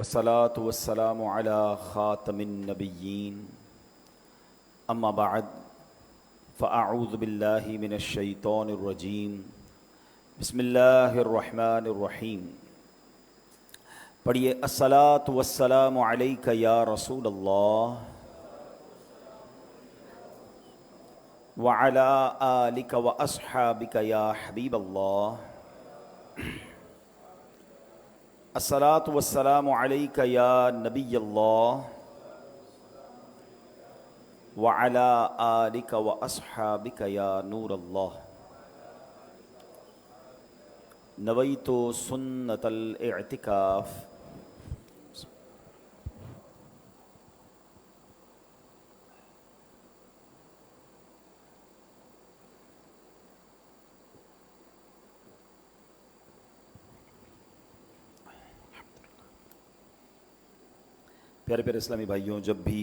والصلاة والسلام على خاتم النبيين اما بعد فاعوذ باللہ من الشیطان الرجیم بسم اللہ الرحمن الرحیم۔ پڑھیے الصلاة والسلام علیک یا رسول اللہ وعلی آلک واصحابک یا حبیب اللہ۔ الصلاة والسلام علیک یا نبی اللہ وعلی آلک واصحابک یا نور اللہ۔ نویت سنت الاعتکاف۔ پیارے پیارے اسلامی بھائیوں، جب بھی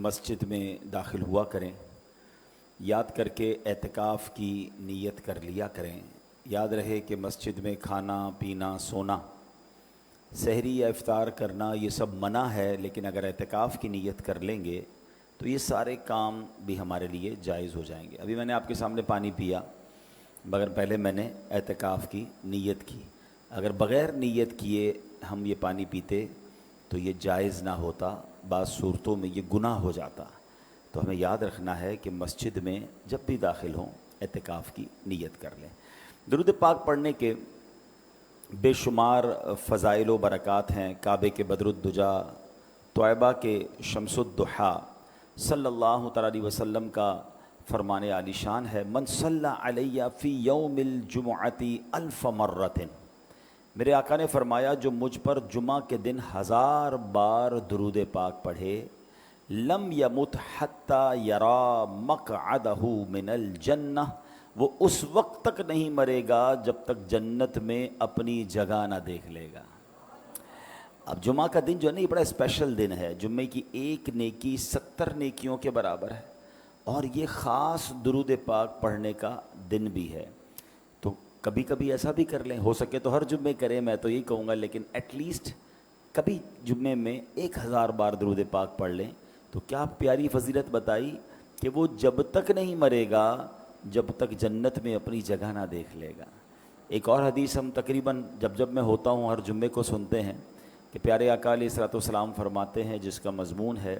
مسجد میں داخل ہوا کریں یاد کر کے اعتکاف کی نیت کر لیا کریں۔ یاد رہے کہ مسجد میں کھانا پینا سونا سحری یا افطار کرنا یہ سب منع ہے، لیکن اگر اعتکاف کی نیت کر لیں گے تو یہ سارے کام بھی ہمارے لیے جائز ہو جائیں گے۔ ابھی میں نے آپ کے سامنے پانی پیا مگر پہلے میں نے اعتکاف کی نیت کی۔ اگر بغیر نیت کیے ہم یہ پانی پیتے تو یہ جائز نہ ہوتا، بعض صورتوں میں یہ گناہ ہو جاتا۔ تو ہمیں یاد رکھنا ہے کہ مسجد میں جب بھی داخل ہوں اعتکاف کی نیت کر لیں۔ درود پاک پڑھنے کے بے شمار فضائل و برکات ہیں۔ کعبے کے بدر الدجا، طیبہ کے شمس الضحیٰ صلی اللہ تعالیٰ علیہ وسلم کا فرمان عالی شان ہے، من صلی علیہ فی یوم الجمعۃ الف مرۃ۔ میرے آقا نے فرمایا جو مجھ پر جمعہ کے دن 1000 بار درود پاک پڑھے، لم یمت حتی یرا مقعدہ من الجنہ، وہ اس وقت تک نہیں مرے گا جب تک جنت میں اپنی جگہ نہ دیکھ لے گا۔ اب جمعہ کا دن جو ہے نا، یہ بڑا اسپیشل دن ہے۔ جمعے کی ایک نیکی 70 نیکیوں کے برابر ہے، اور یہ خاص درود پاک پڑھنے کا دن بھی ہے۔ تو کبھی کبھی ایسا بھی کر لیں، ہو سکے تو ہر جمعے کریں، میں تو یہی کہوں گا، لیکن ایٹ لیسٹ کبھی جمعے میں 1000 بار درود پاک پڑھ لیں۔ تو کیا پیاری فضیلت بتائی کہ وہ جب تک نہیں مرے گا جب تک جنت میں اپنی جگہ نہ دیکھ لے گا۔ ایک اور حدیث ہم تقریباً جب میں ہوتا ہوں ہر جمعے کو سنتے ہیں کہ پیارے آقا علیہ الصلوۃ والسلام فرماتے ہیں، جس کا مضمون ہے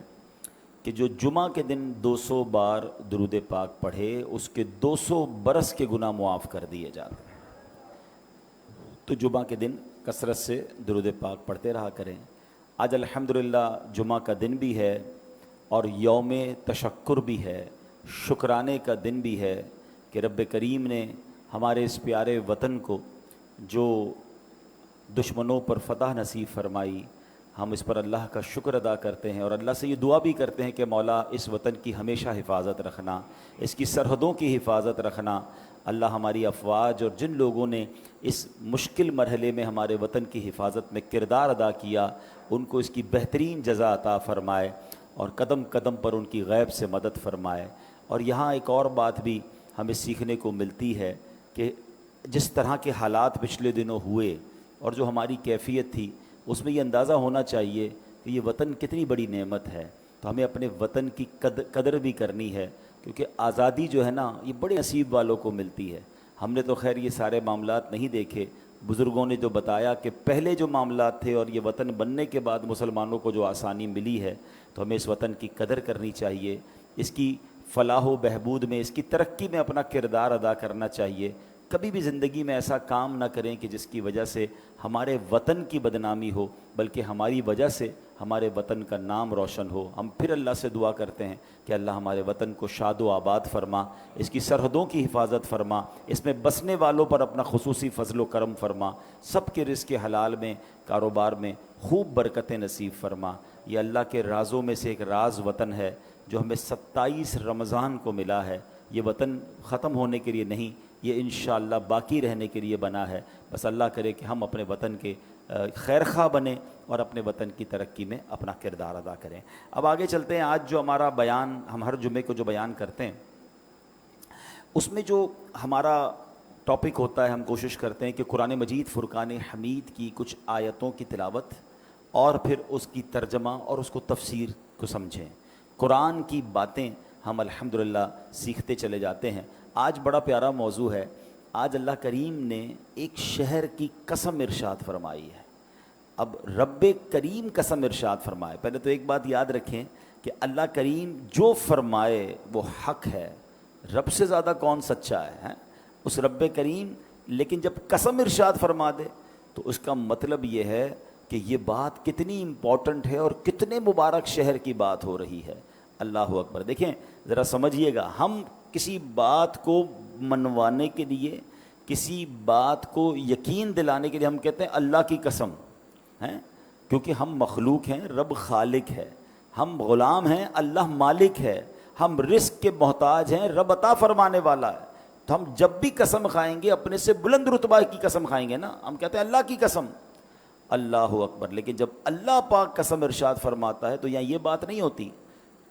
کہ جو جمعہ کے دن 200 بار درود پاک پڑھے اس کے 200 برس کے گناہ معاف کر دیے جاتے ہیں۔ تو جمعہ کے دن کثرت سے درود پاک پڑھتے رہا کریں۔ آج الحمدللہ جمعہ کا دن بھی ہے اور یوم تشکر بھی ہے، شکرانے کا دن بھی ہے کہ رب کریم نے ہمارے اس پیارے وطن کو جو دشمنوں پر فتح نصیب فرمائی، ہم اس پر اللہ کا شکر ادا کرتے ہیں اور اللہ سے یہ دعا بھی کرتے ہیں کہ مولا اس وطن کی ہمیشہ حفاظت رکھنا، اس کی سرحدوں کی حفاظت رکھنا۔ اللہ ہماری افواج اور جن لوگوں نے اس مشکل مرحلے میں ہمارے وطن کی حفاظت میں کردار ادا کیا، ان کو اس کی بہترین جزا عطا فرمائے اور قدم قدم پر ان کی غیب سے مدد فرمائے۔ اور یہاں ایک اور بات بھی ہمیں سیکھنے کو ملتی ہے کہ جس طرح کے حالات پچھلے دنوں ہوئے اور جو ہماری کیفیت تھی، اس میں یہ اندازہ ہونا چاہیے کہ یہ وطن کتنی بڑی نعمت ہے۔ تو ہمیں اپنے وطن کی قدر بھی کرنی ہے، کیونکہ آزادی جو ہے نا یہ بڑے نصیب والوں کو ملتی ہے۔ ہم نے تو خیر یہ سارے معاملات نہیں دیکھے، بزرگوں نے جو بتایا کہ پہلے جو معاملات تھے اور یہ وطن بننے کے بعد مسلمانوں کو جو آسانی ملی ہے، تو ہمیں اس وطن کی قدر کرنی چاہیے، اس کی فلاح و بہبود میں، اس کی ترقی میں اپنا کردار ادا کرنا چاہیے۔ کبھی بھی زندگی میں ایسا کام نہ کریں کہ جس کی وجہ سے ہمارے وطن کی بدنامی ہو، بلکہ ہماری وجہ سے ہمارے وطن کا نام روشن ہو۔ ہم پھر اللہ سے دعا کرتے ہیں کہ اللہ ہمارے وطن کو شاد و آباد فرما، اس کی سرحدوں کی حفاظت فرما، اس میں بسنے والوں پر اپنا خصوصی فضل و کرم فرما، سب کے رزق حلال میں، کاروبار میں خوب برکتیں نصیب فرما۔ یہ اللہ کے رازوں میں سے ایک راز وطن ہے جو ہمیں 27 رمضان کو ملا ہے۔ یہ وطن ختم ہونے کے لیے نہیں، یہ انشاءاللہ باقی رہنے کے لیے بنا ہے۔ بس اللہ کرے کہ ہم اپنے وطن کے خیرخواہ بنیں اور اپنے وطن کی ترقی میں اپنا کردار ادا کریں۔ اب آگے چلتے ہیں۔ آج جو ہمارا بیان، ہم ہر جمعے کو جو بیان کرتے ہیں، اس میں جو ہمارا ٹاپک ہوتا ہے، ہم کوشش کرتے ہیں کہ قرآن مجید فرقان حمید کی کچھ آیتوں کی تلاوت اور پھر اس کی ترجمہ اور اس کو تفسیر کو سمجھیں. قرآن کی باتیں ہم الحمدللہ سیکھتے چلے جاتے ہیں. آج بڑا پیارا موضوع ہے. آج اللہ کریم نے ایک شہر کی قسم ارشاد فرمائی ہے. اب رب کریم قسم ارشاد فرمائے. پہلے تو ایک بات یاد رکھیں کہ اللہ کریم جو فرمائے وہ حق ہے. رب سے زیادہ کون سچا ہے اس رب کریم. لیکن جب قسم ارشاد فرما دے تو اس کا مطلب یہ ہے کہ یہ بات کتنی امپورٹنٹ ہے اور کتنے مبارک شہر کی بات ہو رہی ہے. اللہ اکبر. دیکھیں ذرا سمجھیے گا, ہم کسی بات کو منوانے کے لیے, کسی بات کو یقین دلانے کے لیے ہم کہتے ہیں اللہ کی قسم ہیں, کیونکہ ہم مخلوق ہیں, رب خالق ہے. ہم غلام ہیں, اللہ مالک ہے. ہم رزق کے محتاج ہیں, رب عطا فرمانے والا ہے. تو ہم جب بھی قسم کھائیں گے اپنے سے بلند رتبہ کی قسم کھائیں گے نا. ہم کہتے ہیں اللہ کی قسم. اللہ اکبر. لیکن جب اللہ پاک قسم ارشاد فرماتا ہے تو یہاں یہ بات نہیں ہوتی,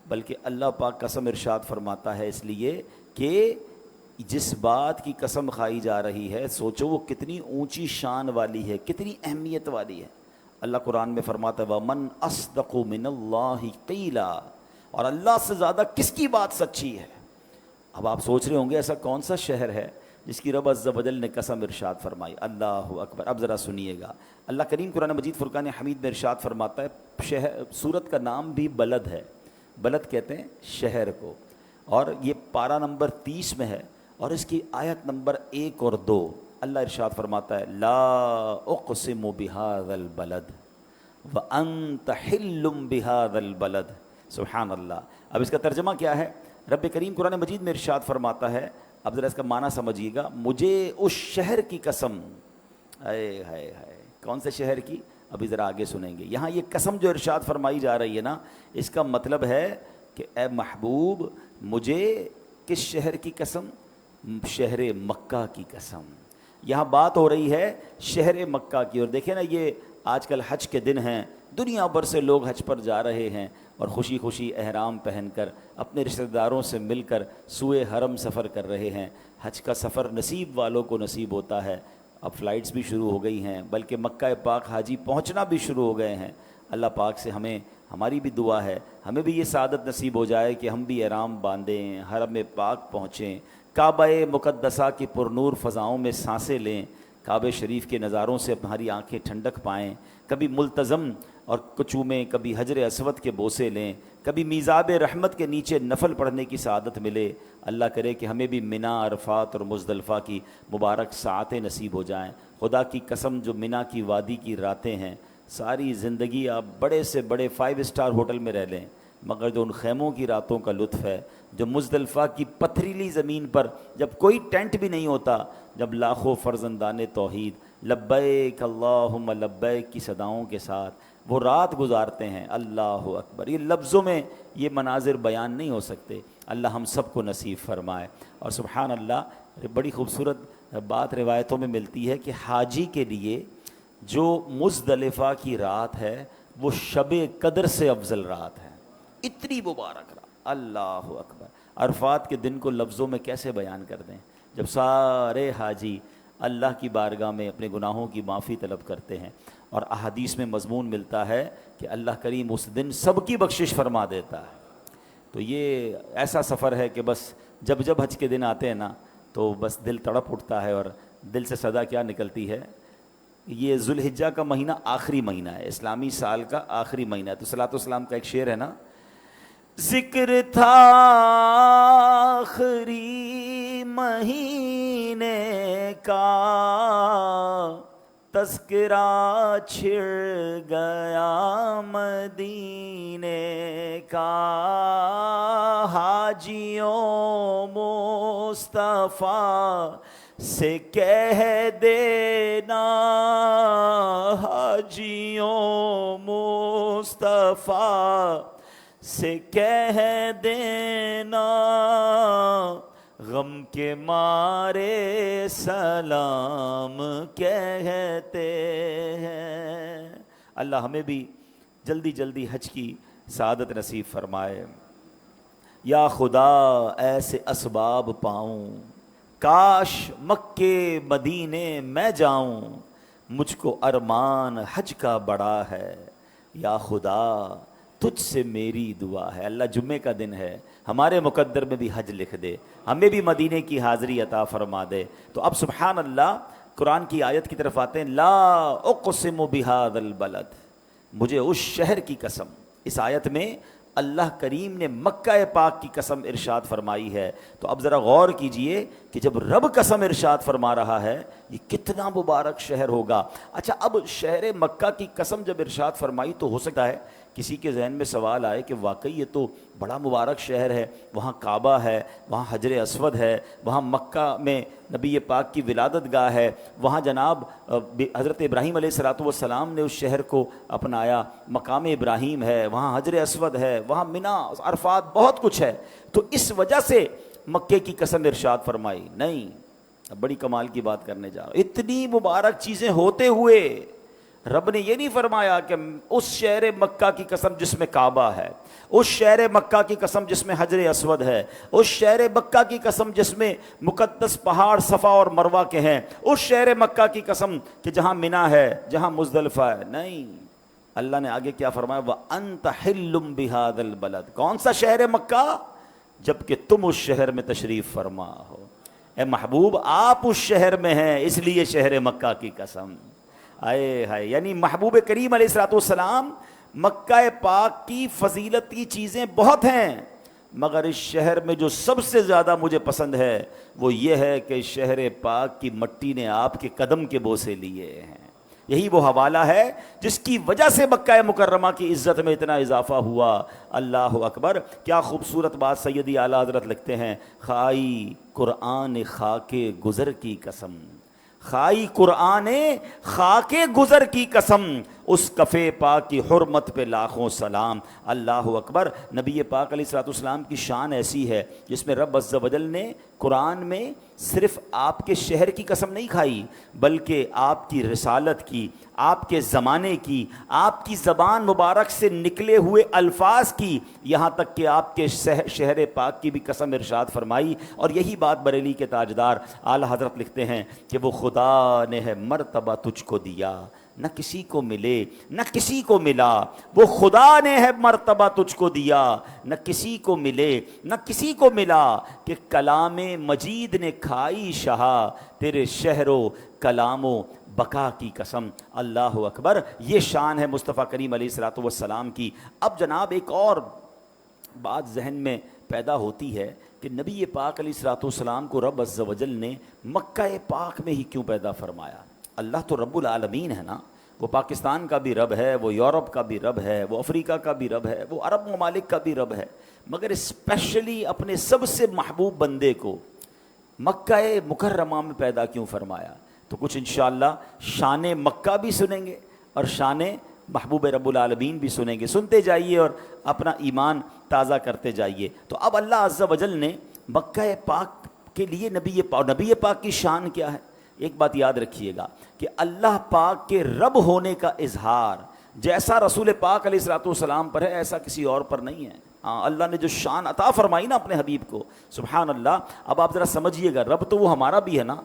بلکہ اللہ پاک قسم ارشاد فرماتا ہے اس لیے کہ جس بات کی قسم کھائی جا رہی ہے سوچو وہ کتنی اونچی شان والی ہے, کتنی اہمیت والی ہے. اللہ قرآن میں فرماتا ہے وَمَنْ أَصْدَقُ مِنَ اللَّهِ قِيلًا, اور اللہ سے زیادہ کس کی بات سچی ہے. اب آپ سوچ رہے ہوں گے ایسا کون سا شہر ہے جس کی رب عز و جل نے قسم ارشاد فرمائی. اللہ اکبر. اب ذرا سنیے گا, اللہ کریم قرآن مجید فرقان حمید میں ارشاد فرماتا ہے, شہر سورت کا نام بھی بلد ہے. بلد کہتے ہیں شہر کو, اور یہ پارہ نمبر 30 میں ہے اور اس کی آیت نمبر 1 اور 2. اللہ ارشاد فرماتا ہے لا اقسم بہذا البلد وانت حل بہذا البلد. سبحان اللہ. اب اس کا ترجمہ کیا ہے؟ رب کریم قرآن مجید میں ارشاد فرماتا ہے, اب ذرا اس کا معنی سمجھیے گا, مجھے اس شہر کی قسم. اے ہائے ہائے, کون سے شہر کی؟ ابھی ذرا آگے سنیں گے. یہاں یہ قسم جو ارشاد فرمائی جا رہی ہے نا, اس کا مطلب ہے کہ اے محبوب مجھے کس شہر کی قسم؟ شہر مکہ کی قسم. یہاں بات ہو رہی ہے شہر مکہ کی. اور دیکھیں نا, یہ آج کل حج کے دن ہیں, دنیا بھر سے لوگ حج پر جا رہے ہیں اور خوشی خوشی احرام پہن کر اپنے رشتہ داروں سے مل کر سوئے حرم سفر کر رہے ہیں. حج کا سفر نصیب والوں کو نصیب ہوتا ہے. اب فلائٹس بھی شروع ہو گئی ہیں, بلکہ مکہ پاک حاجی پہنچنا بھی شروع ہو گئے ہیں. اللہ پاک سے ہماری بھی دعا ہے, ہمیں بھی یہ سعادت نصیب ہو جائے کہ ہم بھی احرام باندھیں, حرم پاک پہنچیں, کعبہ مقدسہ کی پرنور فضاؤں میں سانسیں لیں, کعبہ شریف کے نظاروں سے ہماری آنکھیں ٹھنڈک پائیں, کبھی ملتزم اور کچومیں, کبھی حجر اسود کے بوسے لیں, کبھی میزاب رحمت کے نیچے نفل پڑھنے کی سعادت ملے. اللہ کرے کہ ہمیں بھی منی, عرفات اور مزدلفہ کی مبارک ساعتیں نصیب ہو جائیں. خدا کی قسم جو منی کی وادی کی راتیں ہیں, ساری زندگی آپ بڑے سے بڑے 5 اسٹار ہوٹل میں رہ لیں, مگر جو ان خیموں کی راتوں کا لطف ہے, جو مزدلفہ کی پتھریلی زمین پر جب کوئی ٹینٹ بھی نہیں ہوتا, جب لاکھوں فرزندان توحید لبیک اللہم لبیک کی صداؤں کے ساتھ وہ رات گزارتے ہیں. اللہ اکبر. یہ لفظوں میں یہ مناظر بیان نہیں ہو سکتے. اللہ ہم سب کو نصیب فرمائے. اور سبحان اللہ, بڑی خوبصورت بات روایتوں میں ملتی ہے کہ حاجی کے لیے جو مزدلفہ کی رات ہے وہ شب قدر سے افضل رات ہے. اتنی مبارک رات. اللہ اکبر. عرفات کے دن کو لفظوں میں کیسے بیان کر دیں, جب سارے حاجی اللہ کی بارگاہ میں اپنے گناہوں کی معافی طلب کرتے ہیں. اور احادیث میں مضمون ملتا ہے کہ اللہ کریم اس دن سب کی بخشش فرما دیتا ہے. تو یہ ایسا سفر ہے کہ بس جب جب حج کے دن آتے ہیں نا تو بس دل تڑپ اٹھتا ہے, اور دل سے صدا کیا نکلتی ہے. یہ ذوالحجہ کا مہینہ آخری مہینہ ہے, اسلامی سال کا آخری مہینہ ہے. تو صلاۃ والسلام کا ایک شعر ہے نا, ذکر تھا آخری مہینے کا, تذکرہ چھڑ گیا مدینے کا, حاجیوں مصطفیٰ سے کہہ دینا, حاجیوں مصطفیٰ سے کہہ دینا, غم کے مارے سلام کہتے ہیں. اللہ ہمیں بھی جلدی جلدی حج کی سعادت نصیب فرمائے. یا خدا ایسے اسباب پاؤں, کاش مکے مدینے میں جاؤں, مجھ کو ارمان حج کا بڑا ہے, یا خدا تجھ سے میری دعا ہے. اللہ جمعے کا دن ہے, ہمارے مقدر میں بھی حج لکھ دے, ہمیں بھی مدینے کی حاضری عطا فرما دے. تو اب سبحان اللہ قرآن کی آیت کی طرف آتے ہیں. لا اقسم بہذا البلد, مجھے اس شہر کی قسم. اس آیت میں اللہ کریم نے مکہ پاک کی قسم ارشاد فرمائی ہے. تو اب ذرا غور کیجئے کہ جب رب قسم ارشاد فرما رہا ہے یہ کتنا مبارک شہر ہوگا. اچھا, اب شہر مکہ کی قسم جب ارشاد فرمائی تو ہو سکتا ہے کسی کے ذہن میں سوال آئے کہ واقعی یہ تو بڑا مبارک شہر ہے, وہاں کعبہ ہے, وہاں حجر اسود ہے, وہاں مکہ میں نبی پاک کی ولادت گاہ ہے, وہاں جناب حضرت ابراہیم علیہ الصلوۃ والسلام نے اس شہر کو اپنایا, مقام ابراہیم ہے, وہاں حجر اسود ہے, وہاں منی, عرفات, بہت کچھ ہے. تو اس وجہ سے مکے کی قسم ارشاد فرمائی. نہیں, اب بڑی کمال کی بات کرنے جا رہا ہوں. اتنی مبارک چیزیں ہوتے ہوئے رب نے یہ نہیں فرمایا کہ اس شہر مکہ کی قسم جس میں کعبہ ہے, اس شہر مکہ کی قسم جس میں حجر اسود ہے, اس شہر مکہ کی قسم جس میں مقدس پہاڑ صفا اور مروہ کے ہیں, اس شہر مکہ کی قسم کہ جہاں منی ہے, جہاں مزدلفہ ہے. نہیں, اللہ نے آگے کیا فرمایا؟ وَأَنْتَ حِلٌّ بِهَذَا الْبَلَدِ. کون سا شہر مکہ؟ جبکہ تم اس شہر میں تشریف فرما ہو. اے محبوب آپ اس شہر میں ہیں, اس لیے شہر مکہ کی قسم. آئے ہائے, یعنی محبوب کریم علیہ الصلوۃ والسلام مکہ پاک کی فضیلت کی چیزیں بہت ہیں, مگر اس شہر میں جو سب سے زیادہ مجھے پسند ہے وہ یہ ہے کہ شہر پاک کی مٹی نے آپ کے قدم کے بوسے لیے ہیں. یہی وہ حوالہ ہے جس کی وجہ سے مکہ مکرمہ کی عزت میں اتنا اضافہ ہوا. اللہ اکبر. کیا خوبصورت بات سیدی اعلیٰ حضرت لکھتے ہیں, خائی قرآن خاک گزر کی قسم, خائی قرآن خاک گزر کی قسم, اس کفے پاک کی حرمت پہ لاکھوں سلام. اللہ اکبر. نبی پاک علیہ الصلوۃ والسلام کی شان ایسی ہے جس میں رب عز و جل نے قرآن میں صرف آپ کے شہر کی قسم نہیں کھائی, بلکہ آپ کی رسالت کی, آپ کے زمانے کی, آپ کی زبان مبارک سے نکلے ہوئے الفاظ کی, یہاں تک کہ آپ کے شہر پاک کی بھی قسم ارشاد فرمائی. اور یہی بات بریلی کے تاجدار اعلیٰ حضرت لکھتے ہیں کہ وہ خدا نے ہے مرتبہ تجھ کو دیا, نہ کسی کو ملے نہ کسی کو ملا. وہ خدا نے ہے مرتبہ تجھ کو دیا, نہ کسی کو ملے نہ کسی کو ملا, کہ کلام مجید نے کھائی شہا, تیرے شہر و کلام و بقا کی قسم. اللہ اکبر. یہ شان ہے مصطفیٰ کریم علیہ الصلوۃ والسلام کی. اب جناب ایک اور بات ذہن میں پیدا ہوتی ہے کہ نبی پاک علیہ الصلوۃ والسلام کو رب عز و جل نے مکہ پاک میں ہی کیوں پیدا فرمایا؟ اللہ تو رب العالمین ہے نا, وہ پاکستان کا بھی رب ہے, وہ یورپ کا بھی رب ہے, وہ افریقہ کا بھی رب ہے, وہ عرب ممالک کا بھی رب ہے, مگر اسپیشلی اپنے سب سے محبوب بندے کو مکہ مکرمہ میں پیدا کیوں فرمایا؟ تو کچھ انشاءاللہ شان مکہ بھی سنیں گے اور شان محبوب رب العالمین بھی سنیں گے. سنتے جائیے اور اپنا ایمان تازہ کرتے جائیے. تو اب اللہ عز و جل نے مکہ پاک کے لیے نبی پاک کی شان کیا ہے؟ ایک بات یاد رکھیے گا کہ اللہ پاک کے رب ہونے کا اظہار جیسا رسول پاک علیہ الصلوۃ والسلام پر ہے ایسا کسی اور پر نہیں ہے. ہاں, اللہ نے جو شان عطا فرمائی نا اپنے حبیب کو, سبحان اللہ. اب آپ ذرا سمجھیے گا, رب تو وہ ہمارا بھی ہے نا,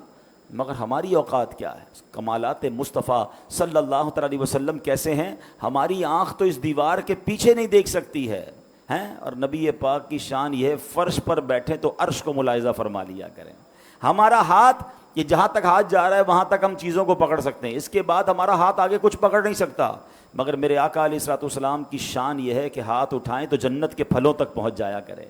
مگر ہماری اوقات کیا ہے؟ کمالات مصطفیٰ صلی اللہ تعالی علیہ وسلم کیسے ہیں؟ ہماری آنکھ تو اس دیوار کے پیچھے نہیں دیکھ سکتی ہے, اور نبی پاک کی شان یہ ہے فرش پر بیٹھے تو عرش کو ملاحظہ فرما لیا کریں. ہمارا ہاتھ یہ جہاں تک ہاتھ جا رہا ہے وہاں تک ہم چیزوں کو پکڑ سکتے ہیں, اس کے بعد ہمارا ہاتھ آگے کچھ پکڑ نہیں سکتا. مگر میرے آقا علیہ الصلوۃ والسلام کی شان یہ ہے کہ ہاتھ اٹھائیں تو جنت کے پھلوں تک پہنچ جایا کریں.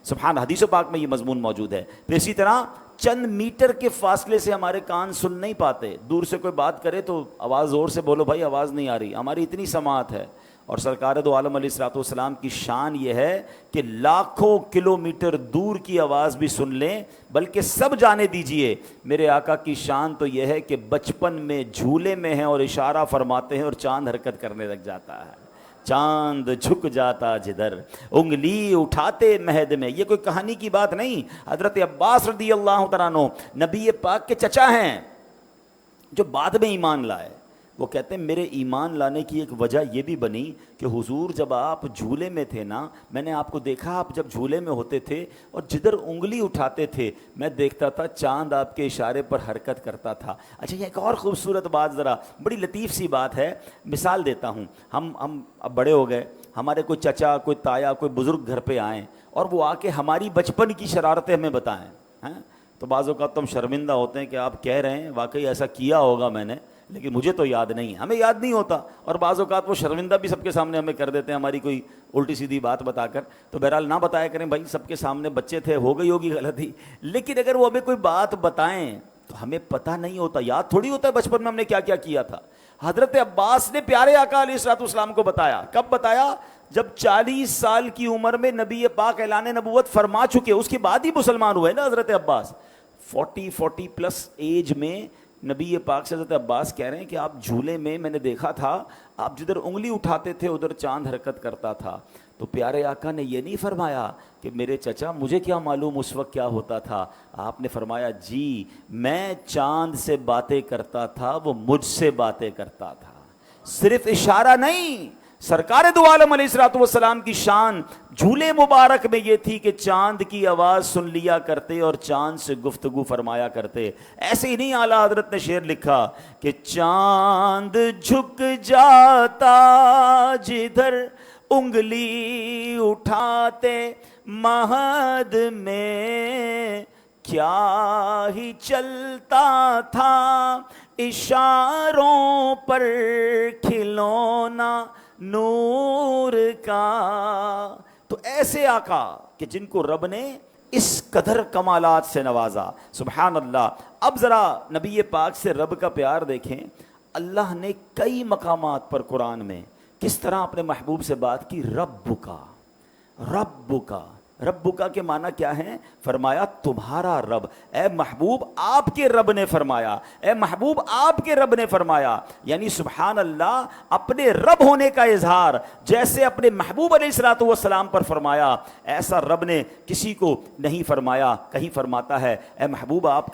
سبحان, حدیث پاک میں یہ مضمون موجود ہے. پھر اسی طرح چند میٹر کے فاصلے سے ہمارے کان سن نہیں پاتے, دور سے کوئی بات کرے تو آواز زور سے بولو بھائی آواز نہیں آ رہی, ہماری اتنی سماعت ہے. اور سرکار دو عالم علیہ الصلوۃ والسلام کی شان یہ ہے کہ لاکھوں کلومیٹر دور کی آواز بھی سن لیں, بلکہ سب جانے دیجئے میرے آقا کی شان تو یہ ہے کہ بچپن میں جھولے میں ہیں اور اشارہ فرماتے ہیں اور چاند حرکت کرنے لگ جاتا ہے. چاند جھک جاتا جدھر انگلی اٹھاتے مہد میں. یہ کوئی کہانی کی بات نہیں. حضرت عباس رضی اللہ تعالیٰ عنہ نبی پاک کے چچا ہیں جو بعد میں ایمان لائے. وہ کہتے ہیں میرے ایمان لانے کی ایک وجہ یہ بھی بنی کہ حضور جب آپ جھولے میں تھے نا، میں نے آپ کو دیکھا آپ جب جھولے میں ہوتے تھے اور جدھر انگلی اٹھاتے تھے میں دیکھتا تھا چاند آپ کے اشارے پر حرکت کرتا تھا۔ اچھا یہ ایک اور خوبصورت بات، ذرا بڑی لطیف سی بات ہے، مثال دیتا ہوں۔ ہم اب بڑے ہو گئے، ہمارے کوئی چچا، کوئی تایا، کوئی بزرگ گھر پہ آئیں اور وہ آ کے ہماری بچپن کی شرارتیں ہمیں بتائیں، ہیں تو بعض اوقات تو ہم شرمندہ ہوتے ہیں کہ آپ کہہ رہے ہیں واقعی ایسا کیا ہوگا میں نے، لیکن مجھے تو یاد نہیں ہے، ہمیں یاد نہیں ہوتا، اور بعض اوقات وہ شرمندہ بھی سب کے سامنے ہمیں کر دیتے ہیں ہماری کوئی الٹی سیدھی بات بتا کر۔ تو بہرحال نہ بتایا کریں بھائی، سب کے سامنے بچے تھے، ہو گئی ہوگی غلطی، لیکن اگر وہ ہمیں کوئی بات بتائیں تو ہمیں پتہ نہیں ہوتا، یاد تھوڑی ہوتا ہے بچپن میں ہم نے کیا کیا کیا تھا۔ حضرت عباس نے پیارے آقا علیہ الصلوۃ والسلام کو بتایا، کب بتایا؟ جب 40 سال کی عمر میں نبی پاک اعلان نبوت فرما چکے، اس کے بعد ہی مسلمان ہوئے نا حضرت عباس۔ 40 پلس ایج میں نبی پاک سے حضرت عباس کہہ رہے ہیں کہ آپ جھولے میں نے دیکھا تھا، آپ جدھر انگلی اٹھاتے تھے ادھر چاند حرکت کرتا تھا۔ تو پیارے آقا نے یہ نہیں فرمایا کہ میرے چچا مجھے کیا معلوم اس وقت کیا ہوتا تھا، آپ نے فرمایا جی میں چاند سے باتیں کرتا تھا، وہ مجھ سے باتیں کرتا تھا۔ صرف اشارہ نہیں، سرکار دو عالم علیہ الصلوۃ والسلام کی شان جھولے مبارک میں یہ تھی کہ چاند کی آواز سن لیا کرتے اور چاند سے گفتگو فرمایا کرتے۔ ایسے ہی نہیں اعلیٰ حضرت نے شعر لکھا کہ چاند جھک جاتا جدھر انگلی اٹھاتے، مہد میں کیا ہی چلتا تھا، اشاروں پر کھلونا نور کا۔ تو ایسے آقا کہ جن کو رب نے اس قدر کمالات سے نوازا، سبحان اللہ۔ اب ذرا نبی پاک سے رب کا پیار دیکھیں، اللہ نے کئی مقامات پر قرآن میں کس طرح اپنے محبوب سے بات کی۔ رب کا رب کا کے معنی کیا ہے؟ فرمایا تمہارا رب، اے محبوب آپ کے رب نے فرمایا، اے محبوب آپ کے رب نے فرمایا، یعنی سبحان اللہ اپنے رب ہونے کا اظہار جیسے اپنے محبوب علیہ الصلوۃ والسلام پر فرمایا، ایسا رب نے کسی کو نہیں فرمایا۔ کہیں فرماتا ہے اے محبوب آپ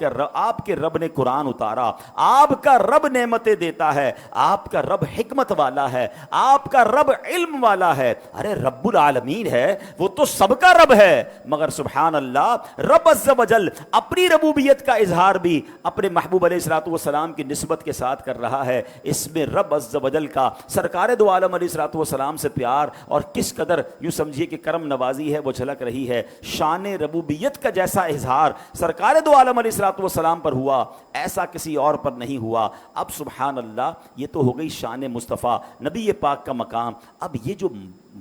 کے رب نے قرآن اتارا، آپ کا رب نعمتیں دیتا ہے، آپ کا رب حکمت والا ہے، آپ کا رب علم والا ہے۔ ارے رب العالمین ہے، وہ تو سب کا رب ہے، مگر سبحان اللہ رب عز و جل اپنی ربوبیت کا اظہار بھی اپنے محبوب علیہ الصلوۃ والسلام کی نسبت کے ساتھ کر رہا ہے۔ اس میں رب عز و جل کا سرکار دو عالم علیہ الصلوۃ والسلام سے پیار اور کس قدر یوں سمجھیے کہ کرم نوازی ہے وہ جھلک رہی ہے۔ شان ربوبیت کا جیسا اظہار سرکار دو عالم علیہ الصلوۃ والسلام پر ہوا، ایسا کسی اور پر نہیں ہوا۔ اب سبحان اللہ یہ تو ہو گئی شان مصطفیٰ نبی پاک کا مقام۔ اب یہ جو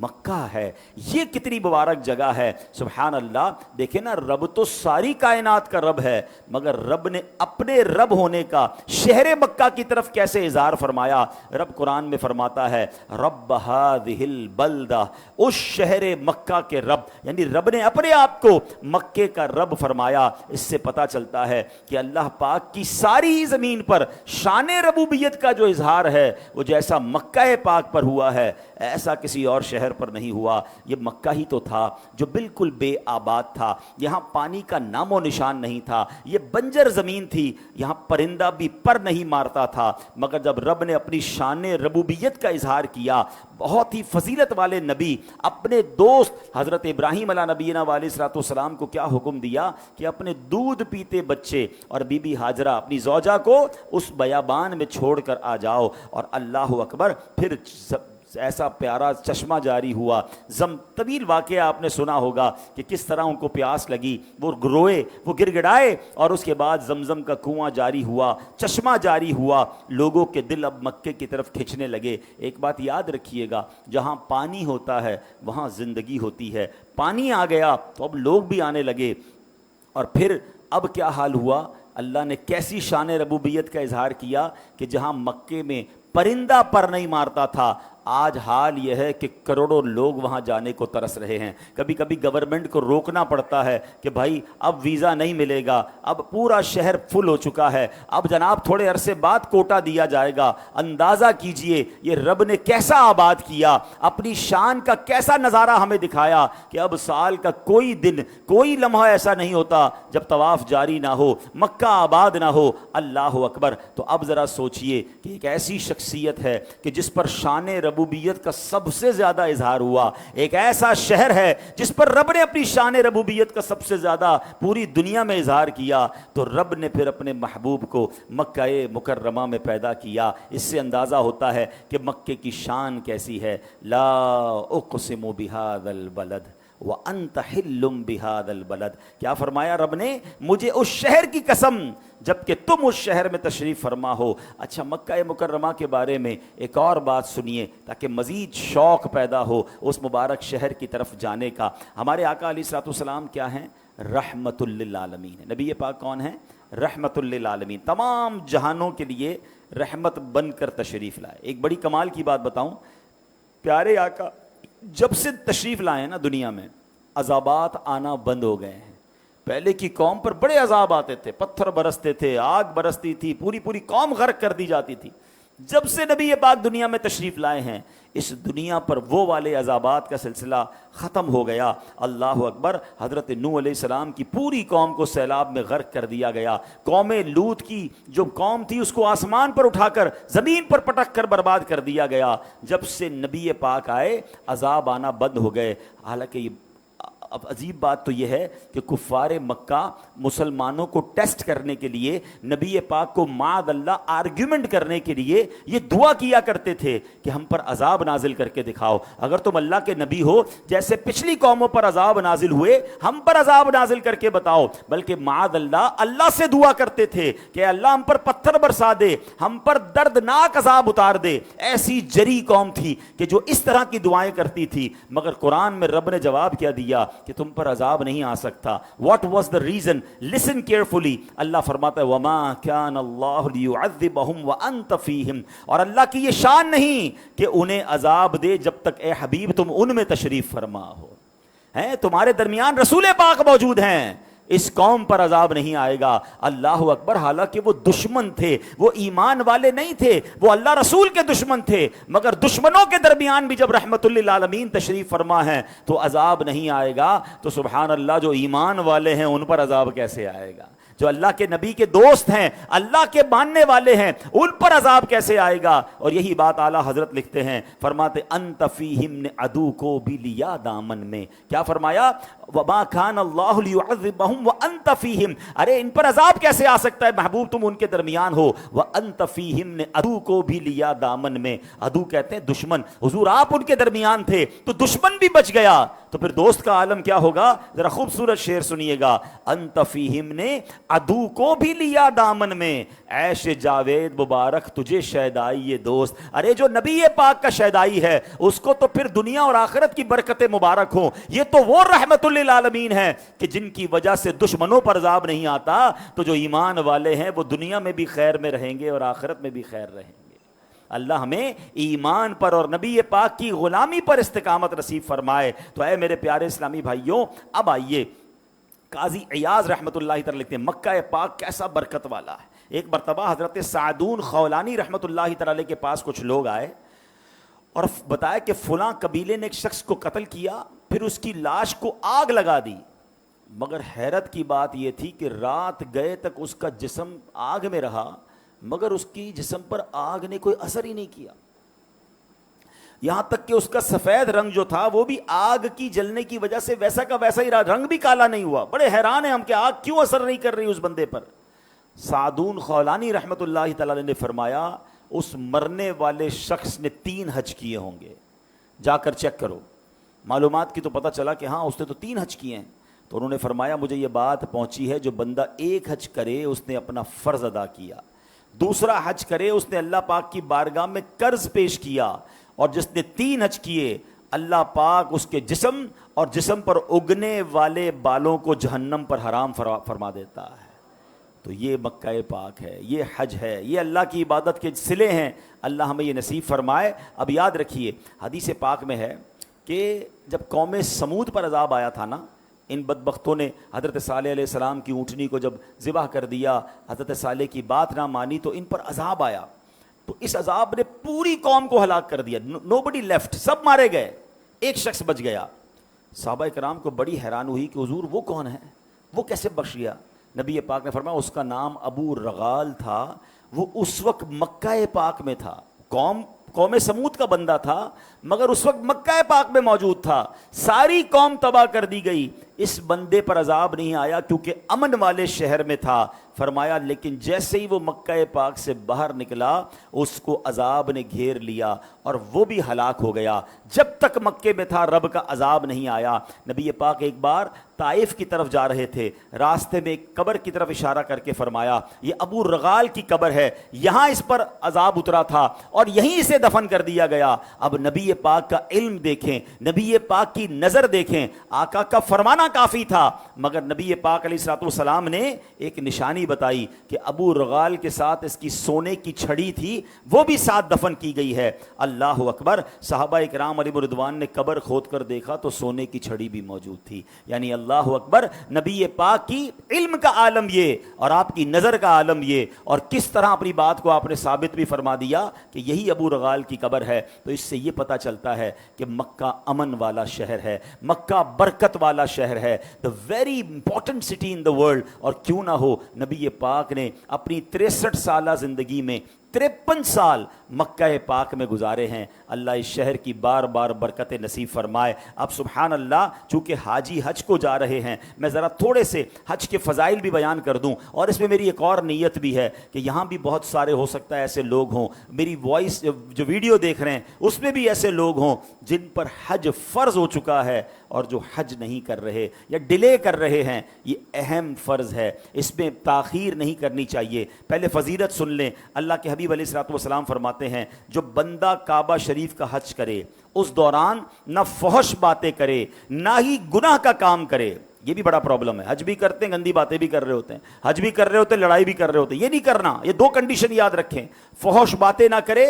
مکہ ہے یہ کتنی مبارک جگہ ہے، سبحان اللہ۔ دیکھیں نا رب تو ساری کائنات کا رب ہے، مگر رب نے اپنے رب ہونے کا شہر مکہ کی طرف کیسے اظہار فرمایا۔ رب قرآن میں فرماتا ہے رب ہذہ البلدہ، اس شہر مکہ کے رب، یعنی رب نے اپنے آپ کو مکے کا رب فرمایا۔ اس سے پتہ چلتا ہے کہ اللہ پاک کی ساری زمین پر شان ربوبیت کا جو اظہار ہے وہ جیسا مکہ پاک پر ہوا ہے ایسا کسی اور شہر پر نہیں ہوا۔ یہ مکہ ہی تو تھا جو بالکل بے آباد تھا، یہاں پانی کا نام و نشان نہیں تھا، یہ بنجر زمین تھی، یہاں پرندہ بھی پر نہیں مارتا تھا، مگر جب رب نے اپنی شان ربوبیت کا اظہار کیا، بہت ہی فضیلت والے نبی اپنے دوست حضرت ابراہیم علیہ نبینا علیہ الصلوۃ والسلام کو کیا حکم دیا کہ اپنے دودھ پیتے بچے اور بی بی ہاجرہ اپنی زوجہ کو اس بیابان میں چھوڑ کر آ جاؤ، اور اللہ اکبر پھر ایسا پیارا چشمہ جاری ہوا۔ طویل واقعہ آپ نے سنا ہوگا کہ کس طرح ان کو پیاس لگی، وہ روئے، وہ گر گڑائے، اور اس کے بعد زمزم کا کنواں جاری ہوا، چشمہ جاری ہوا، لوگوں کے دل اب مکے کی طرف کھنچنے لگے۔ ایک بات یاد رکھیے گا، جہاں پانی ہوتا ہے وہاں زندگی ہوتی ہے، پانی آ گیا تو اب لوگ بھی آنے لگے۔ اور پھر اب کیا حال ہوا، اللہ نے کیسی شان ربوبیت کا اظہار کیا کہ جہاں مکے میں پرندہ پر نہیں مارتا تھا، آج حال یہ ہے کہ کروڑوں لوگ وہاں جانے کو ترس رہے ہیں. کبھی کبھی گورنمنٹ کو روکنا پڑتا ہے کہ بھائی اب ویزا نہیں ملے گا, اب پورا شہر فل ہو چکا ہے, اب جناب تھوڑے عرصے بعد کوٹا دیا جائے گا. اندازہ کیجئے یہ رب نے کیسا آباد کیا, اپنی شان کا کیسا نظارہ ہمیں دکھایا کہ اب سال کا کوئی دن, کوئی لمحہ ایسا نہیں ہوتا جب طواف جاری نہ ہو, مکہ آباد نہ ہو. اللہ اکبر. تو اب ذرا سوچئے کہ ایک ایسی شخصیت ہے کہ جس پر شان ربوبیت کا سب سے زیادہ اظہار ہوا, ایک ایسا شہر ہے جس پر رب نے اپنی شان ربوبیت کا سب سے زیادہ پوری دنیا میں اظہار کیا, تو رب نے پھر اپنے محبوب کو مکہ مکرمہ میں پیدا کیا. اس سے اندازہ ہوتا ہے کہ مکے کی شان کیسی ہے. لا اقسم بہذا البلد وانت حل بہذا البلد. کیا فرمایا رب نے؟ مجھے اس شہر کی قسم جبکہ تم اس شہر میں تشریف فرما ہو. اچھا, مکہ مکرمہ کے بارے میں ایک اور بات سنیے تاکہ مزید شوق پیدا ہو اس مبارک شہر کی طرف جانے کا. ہمارے آقا علیہ الصلوۃ والسلام کیا ہیں؟ رحمت للعالمین. نبی پاک کون ہیں؟ رحمت للعالمین, تمام جہانوں کے لیے رحمت بن کر تشریف لائے. ایک بڑی کمال کی بات بتاؤں, پیارے آقا جب سے تشریف لائے نا دنیا میں, عذابات آنا بند ہو گئے ہیں. پہلے کی قوم پر بڑے عذاب آتے تھے, پتھر برستے تھے, آگ برستی تھی, پوری پوری قوم غرق کر دی جاتی تھی. جب سے نبی پاک دنیا میں تشریف لائے ہیں اس دنیا پر وہ والے عذابات کا سلسلہ ختم ہو گیا. اللہ اکبر. حضرت نوح علیہ السلام کی پوری قوم کو سیلاب میں غرق کر دیا گیا. قوم لوط کی جو قوم تھی اس کو آسمان پر اٹھا کر زمین پر پٹک کر برباد کر دیا گیا. جب سے نبی پاک آئے عذاب آنا بند ہو گئے. حالانکہ اب عجیب بات تو یہ ہے کہ کفار مکہ مسلمانوں کو ٹیسٹ کرنے کے لیے, نبی پاک کو معاذ اللہ آرگیومنٹ کرنے کے لیے یہ دعا کیا کرتے تھے کہ ہم پر عذاب نازل کر کے دکھاؤ. اگر تم اللہ کے نبی ہو, جیسے پچھلی قوموں پر عذاب نازل ہوئے ہم پر عذاب نازل کر کے بتاؤ. بلکہ معاذ اللہ سے دعا کرتے تھے کہ اللہ ہم پر پتھر برسا دے, ہم پر دردناک عذاب اتار دے. ایسی جری قوم تھی کہ جو اس طرح کی دعائیں کرتی تھی. مگر قرآن میں رب نے جواب کیا دیا کہ تم پر عذاب نہیں آ سکتا. What was the reason? Listen carefully. اللہ فرماتا ہے وَمَا كَانَ اللَّهُ لِيُعَذِّبَهُمْ وَأَنْتَ فِيهِمْ. اور اللہ کی یہ شان نہیں کہ انہیں عذاب دے جب تک اے حبیب تم ان میں تشریف فرما ہو. تمہارے درمیان رسول پاک موجود ہیں, اس قوم پر عذاب نہیں آئے گا. اللہ اکبر. حالانکہ وہ دشمن تھے, وہ ایمان والے نہیں تھے, وہ اللہ رسول کے دشمن تھے, مگر دشمنوں کے درمیان بھی جب رحمت للعالمین تشریف فرما ہے تو عذاب نہیں آئے گا. تو سبحان اللہ, جو ایمان والے ہیں ان پر عذاب کیسے آئے گا؟ جو اللہ کے نبی کے دوست ہیں, اللہ کے ماننے والے ہیں, ان پر عذاب کیسے آئے گا؟ اور یہی بات اعلیٰ حضرت لکھتے ہیں, فرماتے انت فیہم نے عدو کو بھی لیا دامن میں. کیا فرمایا؟ وما کان اللہ لیعذبہم وانت فیہم. ارے ان پر عذاب کیسے آ سکتا ہے محبوب, تم ان کے درمیان ہو. وانت فیہم نے عدو کو بھی لیا دامن میں. عدو کہتے ہیں دشمن. حضور آپ ان کے درمیان تھے تو دشمن بھی بچ گیا, تو پھر دوست کا عالم کیا ہوگا؟ ذرا خوبصورت شعر سنیے گا. انت فیہم نے عدو کو بھی لیا دامن میں, عیش جاوید مبارک تجھے شیدائی یہ دوست. ارے جو نبی پاک کا شیدائی ہے اس کو تو پھر دنیا اور آخرت کی برکتیں مبارک ہوں. یہ تو وہ رحمت للعالمین ہے کہ جن کی وجہ سے دشمنوں پر عذاب نہیں آتا. تو جو ایمان والے ہیں وہ دنیا میں بھی خیر میں رہیں گے اور آخرت میں بھی خیر رہیں گے. اللہ ہمیں ایمان پر اور نبی پاک کی غلامی پر استقامت نصیب فرمائے. تو اے میرے پیارے اسلامی بھائیوں, اب آئیے قاضی عیاض رحمۃ اللہ تعالی لکھتے ہیں مکہ پاک کیسا برکت والا ہے. ایک مرتبہ حضرت سعدون خولانی رحمۃ اللہ تعالی کے پاس کچھ لوگ آئے اور بتایا کہ فلاں قبیلے نے ایک شخص کو قتل کیا, پھر اس کی لاش کو آگ لگا دی. مگر حیرت کی بات یہ تھی کہ رات گئے تک اس کا جسم آگ میں رہا, مگر اس کی جسم پر آگ نے کوئی اثر ہی نہیں کیا. یہاں تک کہ اس کا سفید رنگ جو تھا وہ بھی آگ کی جلنے کی وجہ سے ویسا کا ویسا ہی رہا, رنگ بھی کالا نہیں ہوا. بڑے حیران ہیں ہم کہ آگ کیوں اثر نہیں کر رہی اس بندے پر. سعدون خولانی رحمۃ اللہ تعالی نے فرمایا اس مرنے والے شخص نے 3 حج کیے ہوں گے, جا کر چیک کرو. معلومات کی تو پتہ چلا کہ ہاں اس نے تو 3 حج کیے ہیں. تو انہوں نے فرمایا مجھے یہ بات پہنچی ہے جو بندہ 1 حج کرے اس نے اپنا فرض ادا کیا, دوسرا حج کرے اس نے اللہ پاک کی بارگاہ میں قرض پیش کیا, اور جس نے 3 حج کیے اللہ پاک اس کے جسم اور جسم پر اگنے والے بالوں کو جہنم پر حرام فرما دیتا ہے. تو یہ مکہ پاک ہے، یہ حج ہے، یہ اللہ کی عبادت کے صلے ہیں، اللہ ہمیں یہ نصیب فرمائے۔ اب یاد رکھیے حدیث پاک میں ہے کہ جب قوم سمود پر عذاب آیا تھا نا، ان بدبختوں نے حضرت صالح علیہ السلام کی اونٹنی کو جب ذبح کر دیا، حضرت صالح کی بات نہ مانی تو ان پر عذاب آیا، تو اس عذاب نے پوری قوم کو ہلاک کر دیا، نوبڈی لیفٹ، سب مارے گئے، ایک شخص بچ گیا۔ صحابہ کرام کو بڑی حیران ہوئی کہ حضور وہ کون ہے، وہ کیسے بخش گیا؟ نبی پاک نے فرمایا اس کا نام ابو رغال تھا، وہ اس وقت مکہ پاک میں تھا، قوم سمود کا بندہ تھا مگر اس وقت مکہ پاک میں موجود تھا، ساری قوم تباہ کر دی گئی، اس بندے پر عذاب نہیں آیا کیونکہ امن والے شہر میں تھا۔ فرمایا لیکن جیسے ہی وہ مکہ پاک سے باہر نکلا اس کو عذاب نے گھیر لیا اور وہ بھی ہلاک ہو گیا، جب تک مکے میں تھا رب کا عذاب نہیں آیا۔ نبی پاک ایک بار طائف کی طرف جا رہے تھے، راستے میں ایک قبر کی طرف اشارہ کر کے فرمایا یہ ابو رغال کی قبر ہے، یہاں اس پر عذاب اترا تھا اور یہیں اسے دفن کر دیا گیا۔ اب نبی پاک کا علم دیکھیں، نبی پاک کی نظر دیکھیں، آقا کا فرمانا کافی تھا مگر نبی پاک علیہ الصلوۃ والسلام نے ایک نشانی بتائی کہ ابو رغال کے ساتھ اس کی سونے کی چھڑی تھی، وہ بھی ساتھ دفن کی گئی ہے۔ اللہ اکبر، صحابہ اکرام علیہ رضوان نے قبر کھود کر دیکھا تو سونے کی چھڑی بھی موجود تھی، یعنی اللہ اکبر، نبی پاک کی علم کا عالم یہ اور آپ کی نظر کا عالم یہ، اور کس طرح اپنی بات کو آپ نے ثابت بھی فرما دیا کہ یہی ابو رغال کی قبر ہے۔ تو اس سے یہ پتہ چلتا ہے کہ مکہ امن والا شہر ہے، مکہ برکت والا شہر ہے، the very important city in the world۔ اور کیوں نہ ہو، نبی پاک نے اپنی 63 سالہ زندگی میں 53 سال مکہ پاک میں گزارے ہیں۔ اللہ اس شہر کی بار بار برکت نصیب فرمائے۔ اب سبحان اللہ، چونکہ حاجی حج کو جا رہے ہیں، میں ذرا تھوڑے سے حج کے فضائل بھی بیان کر دوں، اور اس میں میری ایک اور نیت بھی ہے کہ یہاں بھی بہت سارے ہو سکتا ہے ایسے لوگ ہوں، میری وائس جو ویڈیو دیکھ رہے ہیں اس میں بھی ایسے لوگ ہوں جن پر حج فرض ہو چکا ہے اور جو حج نہیں کر رہے یا ڈیلے کر رہے ہیں۔ یہ اہم فرض ہے، اس میں تاخیر نہیں کرنی چاہیے۔ پہلے فضیلت سن لیں۔ اللہ کے حبیب علیہ الصلوۃ والسلام فرماتے ہیں جو بندہ کعبہ شریف کا حج کرے اس دوران نہ فحش باتیں کرے نہ ہی گناہ کا کام کرے۔ یہ بھی بڑا پرابلم ہے، حج بھی کرتے ہیں گندی باتیں بھی کر رہے ہوتے ہیں، حج بھی کر رہے ہوتے ہیں لڑائی بھی کر رہے ہوتے ہیں، یہ نہیں کرنا۔ یہ دو کنڈیشن یاد رکھیں، فحش باتیں نہ کرے،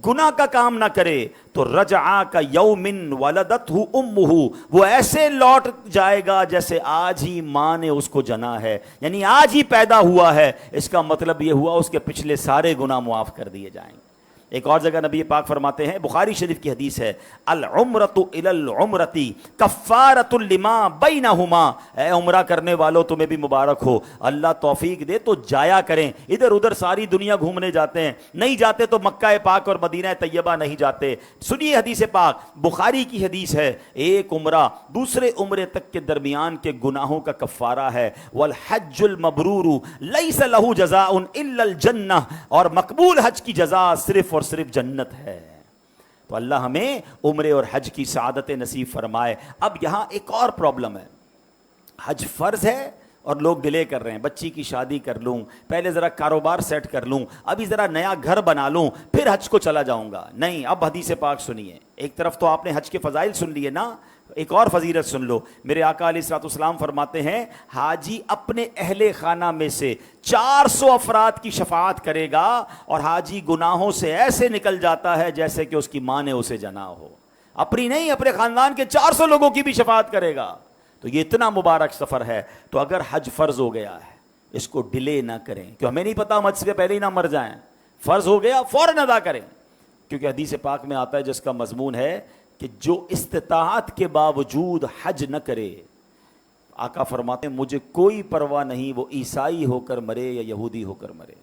گناہ کا کام نہ کرے، تو رجعا کا یوم ولدتہ امہ، وہ ایسے لوٹ جائے گا جیسے آج ہی ماں نے اس کو جنا ہے، یعنی آج ہی پیدا ہوا ہے۔ اس کا مطلب یہ ہوا اس کے پچھلے سارے گناہ معاف کر دیے جائیں گے۔ ایک اور جگہ نبی پاک فرماتے ہیں، بخاری شریف کی حدیث ہے، العمرۃ الی العمرۃ کفارۃ لما بینہما، اے عمرہ کرنے والو تمہیں بھی مبارک ہو، اللہ توفیق دے تو جایا کریں، ادھر ادھر ساری دنیا گھومنے جاتے ہیں، نہیں جاتے تو مکہ پاک اور مدینہ طیبہ نہیں جاتے۔ سنیے حدیث پاک، بخاری کی حدیث ہے، ایک عمرہ دوسرے عمرے تک کے درمیان کے گناہوں کا کفارہ ہے، والحج المبرور لیس لہ جزاء الا الجنہ، اور مقبول حج کی جزا صرف اور صرف جنت ہے۔ تو اللہ ہمیں عمرے اور حج کی سعادت نصیب فرمائے۔ اب یہاں ایک اور پرابلم ہے، حج فرض ہے اور لوگ ڈیلے کر رہے ہیں، بچی کی شادی کر لوں، پہلے ذرا کاروبار سیٹ کر لوں، ابھی ذرا نیا گھر بنا لوں پھر حج کو چلا جاؤں گا۔ نہیں، اب حدیث پاک سنیے۔ ایک طرف تو آپ نے حج کے فضائل سن لیے نا، ایک اور فضیلت سن لو۔ میرے آقا علیہ الصلوۃ والسلام فرماتے ہیں حاجی اپنے اہل خانہ میں سے 400 افراد کی شفاعت کرے گا اور حاجی گناہوں سے ایسے نکل جاتا ہے جیسے کہ اس کی ماں نے اسے جنا ہو، اپنی نہیں اپنے خاندان کے 400 لوگوں کی بھی شفاعت کرے گا۔ تو یہ اتنا مبارک سفر ہے۔ تو اگر حج فرض ہو گیا ہے اس کو ڈیلے نہ کریں، کہ ہمیں نہیں پتا ہم حج سے پہلے ہی نہ مر جائیں، فرض ہو گیا فوراً ادا کریں، کیونکہ حدیث پاک میں آتا ہے جس کا مضمون ہے کہ جو استطاعت کے باوجود حج نہ کرے، آقا فرماتے ہیں مجھے کوئی پرواہ نہیں وہ عیسائی ہو کر مرے یا یہودی ہو کر مرے،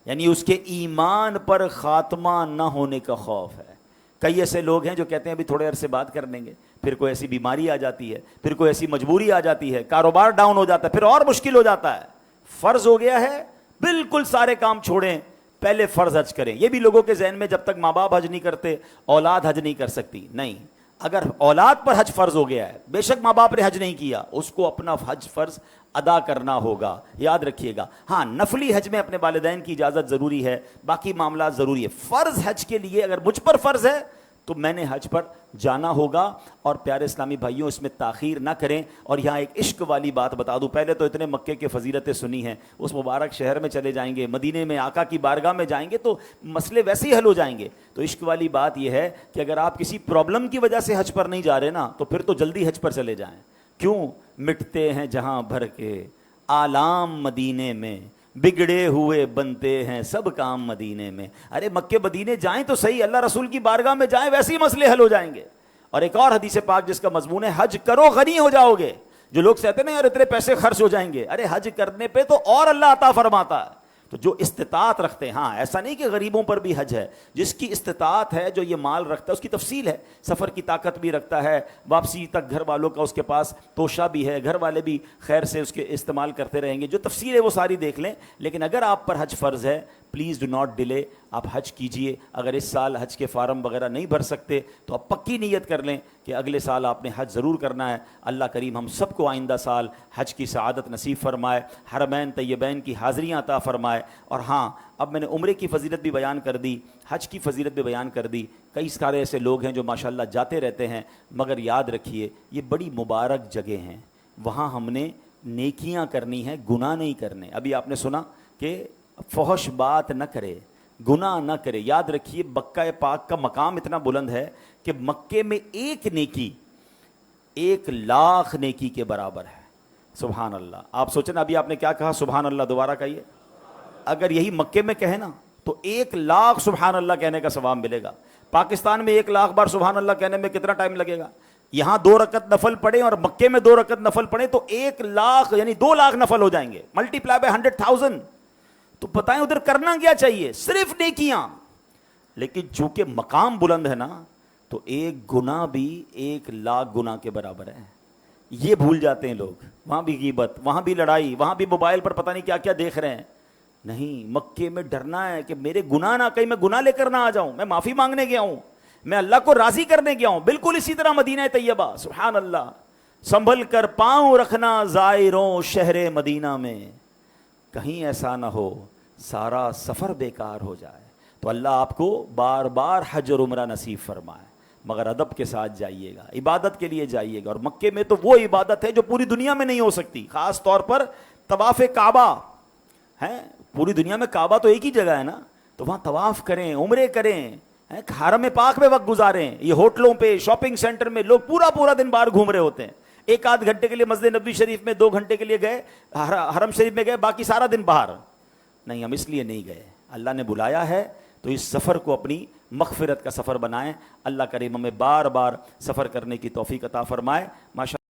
یعنی اس کے ایمان پر خاتمہ نہ ہونے کا خوف ہے۔ کئی ایسے لوگ ہیں جو کہتے ہیں ابھی تھوڑے عرصے بعد کر لیں گے، پھر کوئی ایسی بیماری آ جاتی ہے، پھر کوئی ایسی مجبوری آ جاتی ہے، کاروبار ڈاؤن ہو جاتا ہے، پھر اور مشکل ہو جاتا ہے۔ فرض ہو گیا ہے، بالکل سارے کام چھوڑیں، پہلے فرض حج کریں۔ یہ بھی لوگوں کے ذہن میں جب تک ماں باپ حج نہیں کرتے اولاد حج نہیں کر سکتی، نہیں، اگر اولاد پر حج فرض ہو گیا ہے، بے شک ماں باپ نے حج نہیں کیا، اس کو اپنا حج فرض ادا کرنا ہوگا، یاد رکھیے گا۔ ہاں، نفلی حج میں اپنے والدین کی اجازت ضروری ہے، باقی معاملات ضروری ہے۔ فرض حج کے لیے اگر مجھ پر فرض ہے تو میں نے حج پر جانا ہوگا. اور پیارے اسلامی بھائیوں اس میں تاخیر نہ کریں. اور یہاں ایک عشق والی بات بتا دوں, پہلے تو اتنے مکے کے فضیلتیں سنی ہیں, اس مبارک شہر میں چلے جائیں گے, مدینے میں آقا کی بارگاہ میں جائیں گے تو مسئلے ویسے ہی حل ہو جائیں گے. تو عشق والی بات یہ ہے کہ اگر آپ کسی پرابلم کی وجہ سے حج پر نہیں جا رہے نا تو پھر تو جلدی حج پر چلے جائیں. کیوں؟ مٹتے ہیں جہاں بھر کے آلام مدینے میں, بگڑے ہوئے بنتے ہیں سب کام مدینے میں. ارے مکے مدینے جائیں تو صحیح, اللہ رسول کی بارگاہ میں جائیں, ویسے ہی مسئلے حل ہو جائیں گے. اور ایک اور حدیث پاک جس کا مضمون ہے حج کرو غنی ہو جاؤ گے. جو لوگ کہتے ہیں نا یار اتنے پیسے خرچ ہو جائیں گے, ارے حج کرنے پہ تو اور اللہ عطا فرماتا ہے. تو جو استطاعت رکھتے ہیں, ہاں ایسا نہیں کہ غریبوں پر بھی حج ہے, جس کی استطاعت ہے جو یہ مال رکھتا ہے اس کی تفصیل ہے, سفر کی طاقت بھی رکھتا ہے, واپسی تک گھر والوں کا اس کے پاس توشہ بھی ہے, گھر والے بھی خیر سے اس کے استعمال کرتے رہیں گے, جو تفصیل ہے وہ ساری دیکھ لیں. لیکن اگر آپ پر حج فرض ہے پلیز ڈو ناٹ ڈیلے, آپ حج کیجئے. اگر اس سال حج کے فارم وغیرہ نہیں بھر سکتے تو آپ پکی نیت کر لیں کہ اگلے سال آپ نے حج ضرور کرنا ہے. اللہ کریم ہم سب کو آئندہ سال حج کی سعادت نصیب فرمائے, حرمین طیبین کی حاضریاں عطا فرمائے. اور ہاں اب میں نے عمرے کی فضیلت بھی بیان کر دی, حج کی فضیلت بھی بیان کر دی. کئی سارے ایسے لوگ ہیں جو ماشاءاللہ جاتے رہتے ہیں, مگر یاد رکھیے یہ بڑی مبارک جگہ ہیں, وہاں ہم نے نیکیاں کرنی ہیں, گناہ نہیں کرنے. ابھی آپ نے سنا کہ فحش بات نہ کرے, گناہ نہ کرے. یاد رکھیے مکہ پاک کا مقام اتنا بلند ہے کہ مکے میں ایک نیکی 1,00,000 نیکی کے برابر ہے. سبحان اللہ. آپ سوچیں نا ابھی آپ نے کیا کہا, سبحان اللہ دوبارہ کہیے. اگر یہی مکے میں کہے نا تو 1,00,000 سبحان اللہ کہنے کا ثواب ملے گا. پاکستان میں 1,00,000 بار سبحان اللہ کہنے میں کتنا ٹائم لگے گا؟ یہاں 2 رکعت نفل پڑھیں اور مکے میں 2 رکعت نفل پڑھیں تو 1,00,000 یعنی 2,00,000 نفل ہو جائیں گے, ملٹی پلائی بائی 100,000. تو بتائیں ادھر کرنا کیا چاہیے؟ صرف نیکیاں. لیکن چونکہ مقام بلند ہے نا تو ایک گناہ بھی 1,00,000 گناہ کے برابر ہے. یہ بھول جاتے ہیں لوگ, وہاں بھی غیبت, وہاں بھی لڑائی, وہاں بھی موبائل پر پتہ نہیں کیا کیا دیکھ رہے ہیں. نہیں, مکے میں ڈرنا ہے کہ میرے گناہ نہ, کہیں میں گناہ لے کر نہ آ جاؤں, میں معافی مانگنے گیا ہوں, میں اللہ کو راضی کرنے گیا ہوں. بالکل اسی طرح مدینہ طیبہ, سبحان اللہ, سنبھل کر پاؤں رکھنا زائروں شہر مدینہ میں, کہیں ایسا نہ ہو سارا سفر بیکار ہو جائے. تو اللہ آپ کو بار بار حج اور عمرہ نصیب فرمائے, مگر ادب کے ساتھ جائیے گا, عبادت کے لیے جائیے گا. اور مکے میں تو وہ عبادت ہے جو پوری دنیا میں نہیں ہو سکتی, خاص طور پر طواف کعبہ ہے. پوری دنیا میں کعبہ تو ایک ہی جگہ ہے نا, تو وہاں طواف کریں, عمرے کریں, حرم پاک میں وقت گزاریں. یہ ہوٹلوں پہ, شاپنگ سینٹر میں لوگ پورا دن باہر گھوم رہے ہوتے ہیں. 1-8 گھنٹے کے لیے مسجد نبوی شریف میں, 2 گھنٹے کے لیے گئے, حرم شریف میں گئے, باقی سارا دن باہر. نہیں, ہم اس لیے نہیں گئے, اللہ نے بلایا ہے تو اس سفر کو اپنی مغفرت کا سفر بنائیں. اللہ کریم ہمیں بار بار سفر کرنے کی توفیق عطا فرمائے. ماشاء